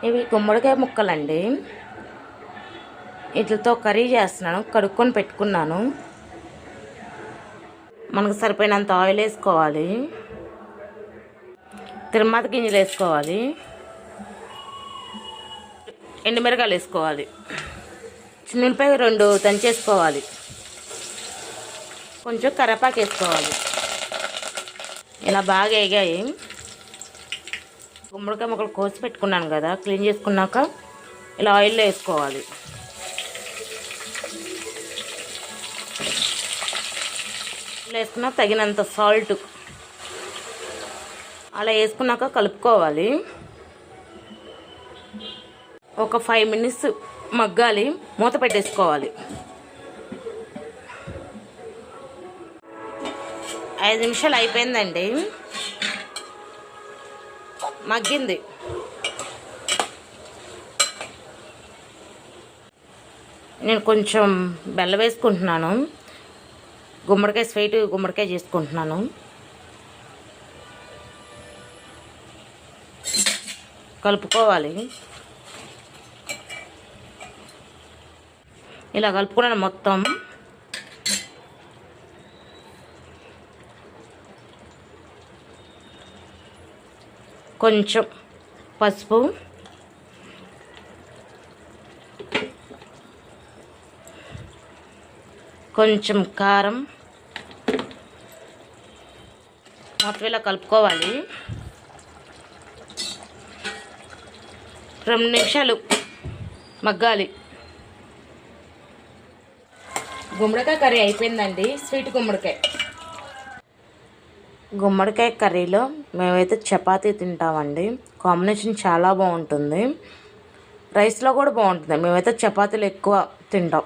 ఇవి గుమ్మడికాయ ముక్కలండి. వీటితో కర్రీ చేస్తున్నాను. కడుక్కొని పెట్టుకున్నాను. మనకు సరిపోయినంత ఆయిల్ వేసుకోవాలి. తిరుమాత గింజలు వేసుకోవాలి. ఎండుమిరకాయలు వేసుకోవాలి. చిన్నులపాయ 2 దంచేసుకోవాలి. కొంచెం కరివేపాకు వేసుకోవాలి. ఇలా బాగా వేగాయి. గుమ్మడికాయ ముక్కలు కోసి పెట్టుకున్నాను కదా, క్లీన్ చేసుకున్నాక ఇలా ఆయిల్లో వేసుకోవాలి. వేసుకున్నాక తగినంత సాల్ట్ అలా వేసుకున్నాక కలుపుకోవాలి. ఒక 5 మినిట్స్ మగ్గాలి. మూత పెట్టేసుకోవాలి. 5 నిమిషాలు అయిపోయిందండి. మగ్గింది. నేను కొంచెం బెల్లం వేసుకుంటున్నాను. గుమ్మడికాయ స్వీట్ గుమ్మడికాయ చేసుకుంటున్నాను. కలుపుకోవాలి. ఇలా కలుపుకున్నాను మొత్తం. కొంచెం పసుపు, కొంచెం కారం మొత్తం ఇలా కలుపుకోవాలి. 2 నిమిషాలు మగ్గాలి. గుమ్మడికాయ కర్రీ అయిపోయిందండి. స్వీట్ గుమ్మడికాయ కర్రీలో మేమైతే చపాతీ తింటామండి. కాంబినేషన్ చాలా బాగుంటుంది. రైస్లో కూడా బాగుంటుంది. మేమైతే చపాతీలు ఎక్కువ తింటాం.